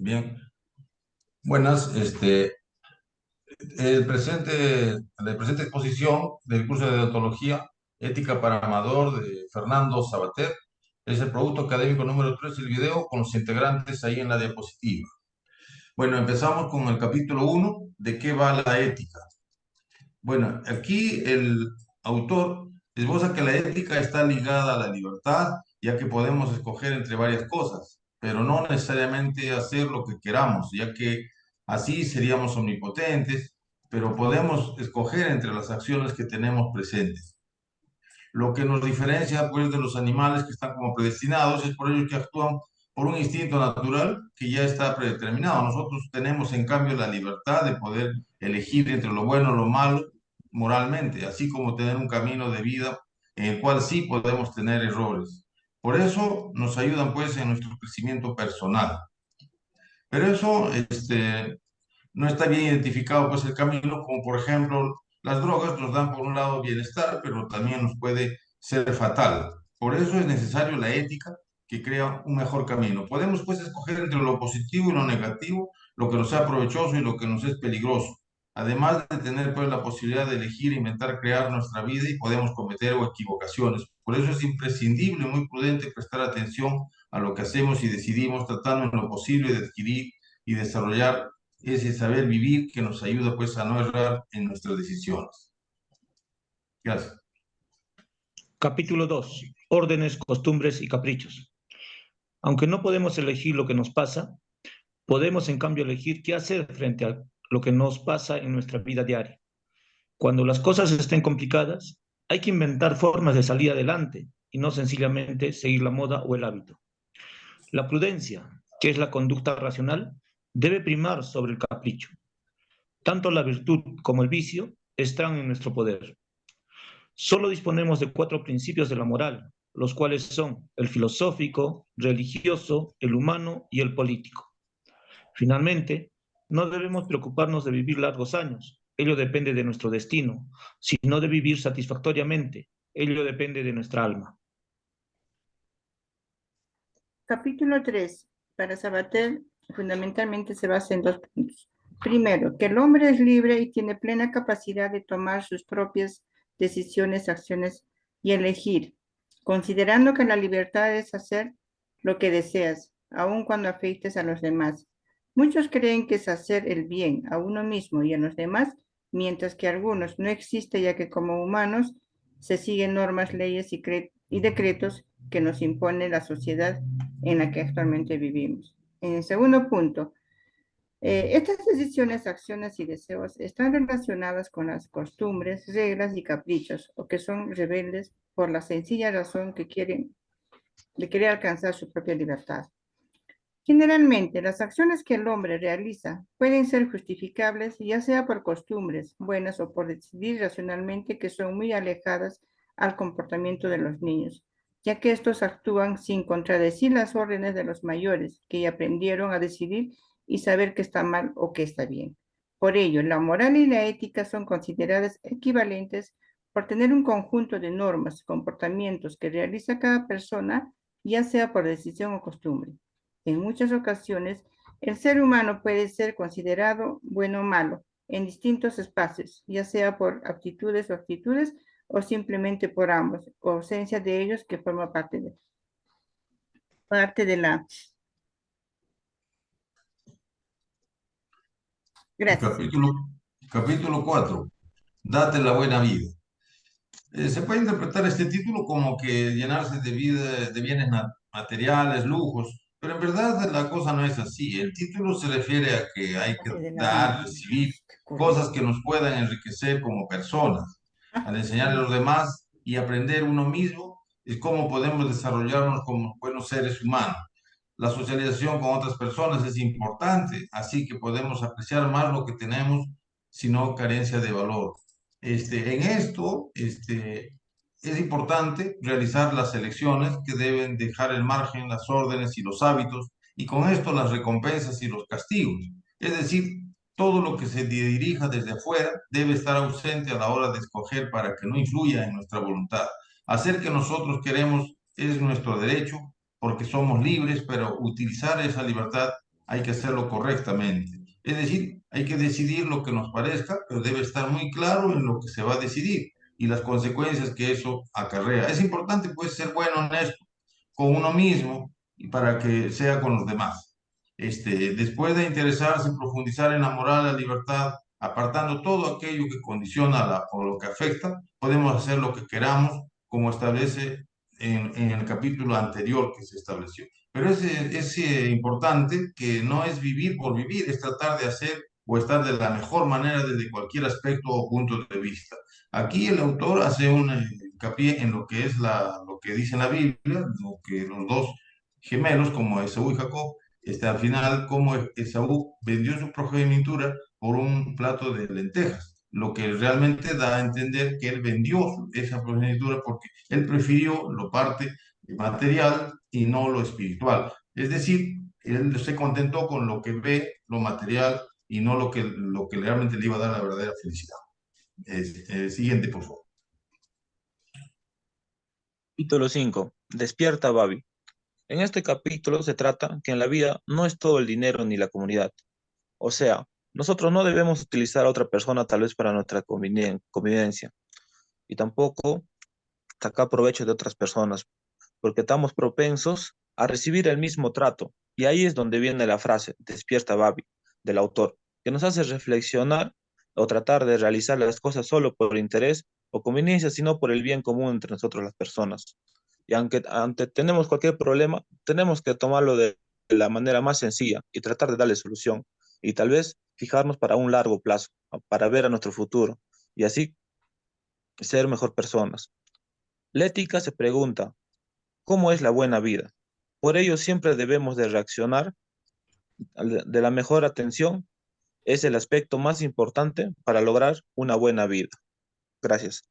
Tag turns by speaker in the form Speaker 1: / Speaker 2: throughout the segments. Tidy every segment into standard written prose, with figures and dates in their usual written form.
Speaker 1: Bien, buenas. La presente exposición del curso de odontología ética para Amador de Fernando Sabater es el producto académico número 3 del video con los integrantes ahí en la diapositiva. Bueno, empezamos con el capítulo 1, ¿de qué va la ética? Bueno, aquí el autor esboza que la ética está ligada a la libertad, ya que podemos escoger entre varias cosas, pero no necesariamente hacer lo que queramos, ya que así seríamos omnipotentes, pero podemos escoger entre las acciones que tenemos presentes. Lo que nos diferencia, pues, de los animales que están como predestinados es por ellos que actúan por un instinto natural que ya está predeterminado. Nosotros tenemos, en cambio, la libertad de poder elegir entre lo bueno y lo malo moralmente, así como tener un camino de vida en el cual sí podemos tener errores. Por eso nos ayudan, pues, en nuestro crecimiento personal. Pero eso, no está bien identificado, pues, el camino, como por ejemplo, las drogas nos dan por un lado bienestar, pero también nos puede ser fatal. Por eso es necesario la ética que crea un mejor camino. Podemos, pues, escoger entre lo positivo y lo negativo, lo que nos sea provechoso y lo que nos es peligroso. Además de tener, pues, la posibilidad de elegir, inventar, crear nuestra vida y podemos cometer equivocaciones. Por eso es imprescindible, muy prudente prestar atención a lo que hacemos y decidimos, tratando en lo posible de adquirir y desarrollar ese saber vivir que nos ayuda, pues, a no errar en nuestras decisiones. Gracias.
Speaker 2: Capítulo 2. Órdenes, costumbres y caprichos. Aunque no podemos elegir lo que nos pasa, podemos en cambio elegir qué hacer frente a lo que nos pasa en nuestra vida diaria. Cuando las cosas estén complicadas, hay que inventar formas de salir adelante y no sencillamente seguir la moda o el hábito. La prudencia, que es la conducta racional, debe primar sobre el capricho. Tanto la virtud como el vicio están en nuestro poder. Solo disponemos de 4 principios de la moral, los cuales son el filosófico, religioso, el humano y el político. Finalmente, no debemos preocuparnos de vivir largos años, ello depende de nuestro destino, sino de vivir satisfactoriamente, ello depende de nuestra alma.
Speaker 3: Capítulo 3. Para Sabater, fundamentalmente se basa en 2 puntos. Primero, que el hombre es libre y tiene plena capacidad de tomar sus propias decisiones, acciones y elegir, considerando que la libertad es hacer lo que deseas, aun cuando afectes a los demás. Muchos creen que es hacer el bien a uno mismo y a los demás, mientras que algunos no existe, ya que como humanos se siguen normas, leyes y decretos que nos impone la sociedad en la que actualmente vivimos. En el segundo punto, estas decisiones, acciones y deseos están relacionadas con las costumbres, reglas y caprichos, o que son rebeldes por la sencilla razón de querer alcanzar su propia libertad. Generalmente, las acciones que el hombre realiza pueden ser justificables, ya sea por costumbres buenas o por decidir racionalmente, que son muy alejadas al comportamiento de los niños, ya que estos actúan sin contradecir las órdenes de los mayores, que ya aprendieron a decidir y saber qué está mal o qué está bien. Por ello, la moral y la ética son consideradas equivalentes por tener un conjunto de normas, comportamientos que realiza cada persona, ya sea por decisión o costumbre. En muchas ocasiones, el ser humano puede ser considerado bueno o malo en distintos espacios, ya sea por aptitudes o actitudes, o simplemente por ambos, o ausencia de ellos, que forma parte de la... Gracias.
Speaker 1: Capítulo 4. Date la buena vida. Se puede interpretar este título como que llenarse de vida, de bienes materiales, lujos, pero en verdad la cosa no es así. El título se refiere a que hay que dar, recibir cosas que nos puedan enriquecer como personas. Al enseñar a los demás y aprender uno mismo es cómo podemos desarrollarnos como buenos seres humanos. La socialización con otras personas es importante, así que podemos apreciar más lo que tenemos, sino carencia de valor. En esto, es importante realizar las elecciones que deben dejar el margen, las órdenes y los hábitos, y con esto las recompensas y los castigos. Es decir, todo lo que se dirija desde afuera debe estar ausente a la hora de escoger para que no influya en nuestra voluntad. Hacer que nosotros queremos es nuestro derecho porque somos libres, pero utilizar esa libertad hay que hacerlo correctamente. Es decir, hay que decidir lo que nos parezca, pero debe estar muy claro en lo que se va a decidir y las consecuencias que eso acarrea. Es importante, pues, ser bueno, honesto con uno mismo y para que sea con los demás. Después de interesarse, profundizar en la moral, la libertad, apartando todo aquello que condiciona o lo que afecta, podemos hacer lo que queramos, como establece en el capítulo anterior que se estableció. Pero es importante que no es vivir por vivir, es tratar de hacer o estar de la mejor manera desde cualquier aspecto o punto de vista. Aquí el autor hace un hincapié en lo que es lo que dice la Biblia, lo que los dos gemelos, como Esaú y Jacob, al final, como Esaú vendió su primogenitura por un plato de lentejas, lo que realmente da a entender que él vendió esa primogenitura porque él prefirió lo parte material y no lo espiritual. Es decir, él se contentó con lo que ve, lo material, y no lo que realmente le iba a dar la verdadera felicidad. Siguiente, por favor.
Speaker 4: Capítulo 5. Despierta, Babi. En este capítulo se trata que en la vida no es todo el dinero ni la comunidad. O sea, nosotros no debemos utilizar a otra persona tal vez para nuestra convivencia y tampoco sacar provecho de otras personas, porque estamos propensos a recibir el mismo trato. Y ahí es donde viene la frase, despierta, Babi, del autor, que nos hace reflexionar o tratar de realizar las cosas solo por interés o conveniencia, sino por el bien común entre nosotros las personas. Y aunque tenemos cualquier problema, tenemos que tomarlo de la manera más sencilla y tratar de darle solución. Y tal vez fijarnos para un largo plazo, para ver a nuestro futuro y así ser mejor personas. La ética se pregunta, ¿cómo es la buena vida? Por ello siempre debemos de reaccionar de la mejor atención. Es el aspecto más importante para lograr una buena vida. Gracias.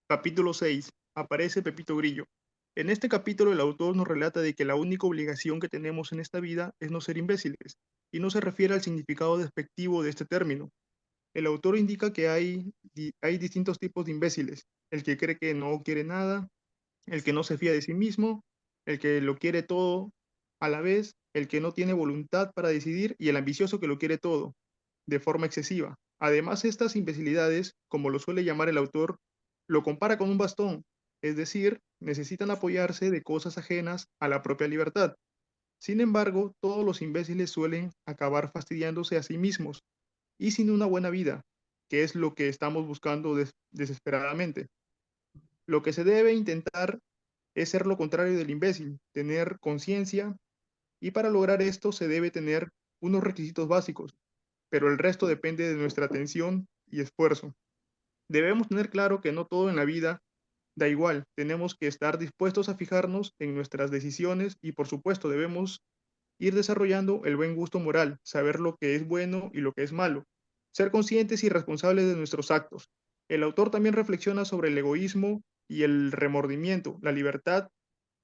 Speaker 5: Capítulo 6. Aparece Pepito Grillo. En este capítulo el autor nos relata de que la única obligación que tenemos en esta vida es no ser imbéciles, y no se refiere al significado despectivo de este término. El autor indica que hay distintos tipos de imbéciles: el que cree que no quiere nada, el que no se fía de sí mismo, el que lo quiere todo a la vez, el que no tiene voluntad para decidir y el ambicioso que lo quiere todo, de forma excesiva. Además, estas imbecilidades, como lo suele llamar el autor, lo compara con un bastón, es decir, necesitan apoyarse de cosas ajenas a la propia libertad. Sin embargo, todos los imbéciles suelen acabar fastidiándose a sí mismos y sin una buena vida, que es lo que estamos buscando desesperadamente. Lo que se debe intentar es ser lo contrario del imbécil, tener conciencia, y para lograr esto se debe tener unos requisitos básicos, pero el resto depende de nuestra atención y esfuerzo. Debemos tener claro que no todo en la vida da igual, tenemos que estar dispuestos a fijarnos en nuestras decisiones y por supuesto debemos ir desarrollando el buen gusto moral, saber lo que es bueno y lo que es malo, ser conscientes y responsables de nuestros actos. El autor también reflexiona sobre el egoísmo y el remordimiento, la libertad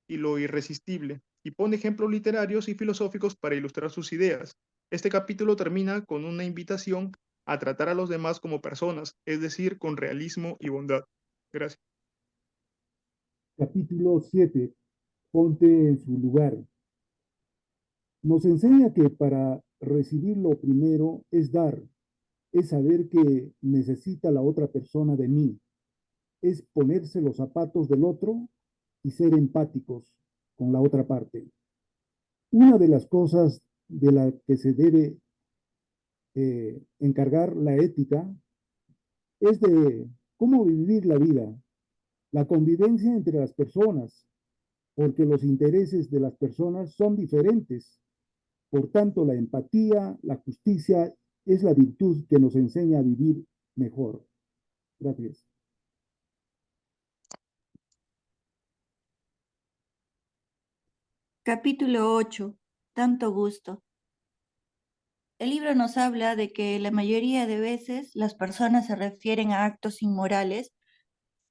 Speaker 5: y lo irresistible, y pone ejemplos literarios y filosóficos para ilustrar sus ideas. Este capítulo termina con una invitación a tratar a los demás como personas, es decir, con realismo y bondad. Gracias.
Speaker 6: Capítulo 7. Ponte en su lugar. Nos enseña que para recibir lo primero es dar, es saber que necesita la otra persona de mí, es ponerse los zapatos del otro y ser empáticos con la otra parte. Una de las cosas de la que se debe encargar la ética es de cómo vivir la vida, la convivencia entre las personas, porque los intereses de las personas son diferentes. Por tanto, la empatía, la justicia es la virtud que nos enseña a vivir mejor. Gracias.
Speaker 7: Capítulo 8. Tanto gusto. El libro nos habla de que la mayoría de veces las personas se refieren a actos inmorales,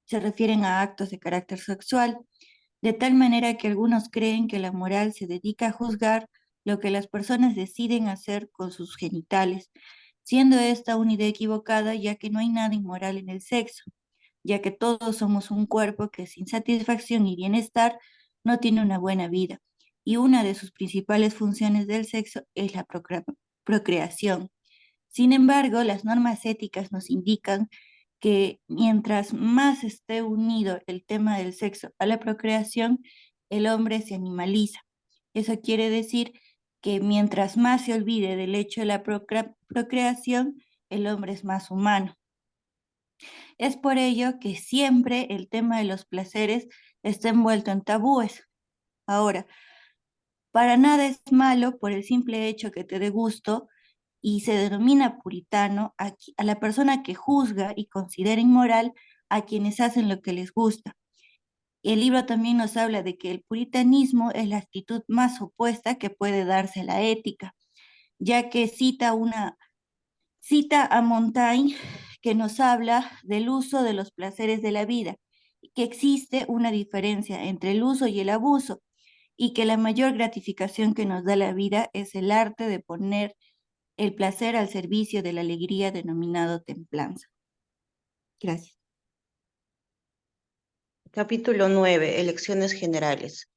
Speaker 7: se refieren a actos de carácter sexual, de tal manera que algunos creen que la moral se dedica a juzgar lo que las personas deciden hacer con sus genitales, siendo esta una idea equivocada, ya que no hay nada inmoral en el sexo, ya que todos somos un cuerpo que sin satisfacción y bienestar no tiene una buena vida, y una de sus principales funciones del sexo es la procreación. Sin embargo, las normas éticas nos indican que mientras más esté unido el tema del sexo a la procreación, el hombre se animaliza. Eso quiere decir que mientras más se olvide del hecho de la procreación, el hombre es más humano. Es por ello que siempre el tema de los placeres está envuelto en tabúes. Ahora, para nada es malo por el simple hecho que te dé gusto y se denomina puritano a la persona que juzga y considera inmoral a quienes hacen lo que les gusta. El libro también nos habla de que el puritanismo es la actitud más opuesta que puede darse a la ética, ya que cita a Montaigne que nos habla del uso de los placeres de la vida, que existe una diferencia entre el uso y el abuso, y que la mayor gratificación que nos da la vida es el arte de poner el placer al servicio de la alegría denominado templanza. Gracias.
Speaker 8: Capítulo 9. Elecciones generales.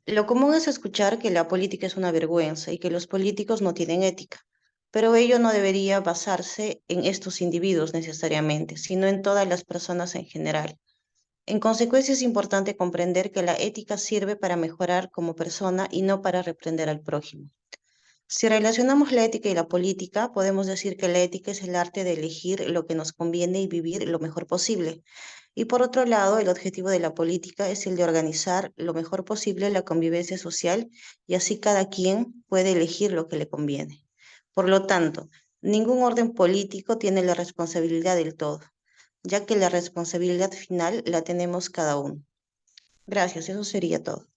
Speaker 8: Lo común es escuchar que la política es una vergüenza y que los políticos no tienen ética, pero ello no debería basarse en estos individuos necesariamente, sino en todas las personas en general. En consecuencia, es importante comprender que la ética sirve para mejorar como persona y no para reprender al prójimo. Si relacionamos la ética y la política, podemos decir que la ética es el arte de elegir lo que nos conviene y vivir lo mejor posible. Y por otro lado, el objetivo de la política es el de organizar lo mejor posible la convivencia social y así cada quien puede elegir lo que le conviene. Por lo tanto, ningún orden político tiene la responsabilidad del todo, ya que la responsabilidad final la tenemos cada uno. Gracias, eso sería todo.